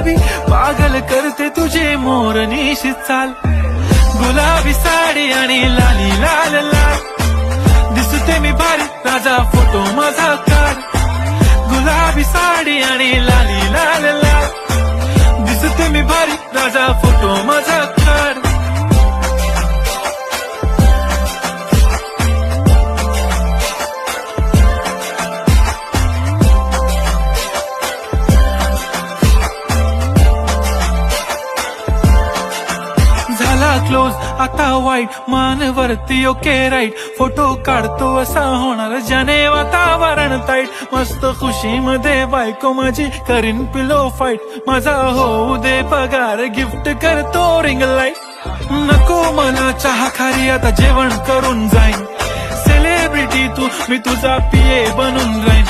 गुलाबी पागल करते तुझे मोरनीशी चाल, गुलाबी साडी आणि लाली लाल लाल, दिसते मी भारी राजा फोटो माझा काढ, गुलाबी साडी आणि लाली लाल लाल, दिसते मी भारी राजा फोटो माझा काढ. क्लोज आता वाईट मानवरती ओके राईट, फोटो काढतो असा होणार ज्याने वातावरण ताईट, मस्त खुशी मध्ये बायको माझी करीन पिलो फाईट, माझा होऊ दे पगार गिफ्ट करतो रिंग लाईट, नको मला चहा खारी आता जेवण करून जाईन, सेलिब्रिटी तू मी तुझा पिये बनून राहीन.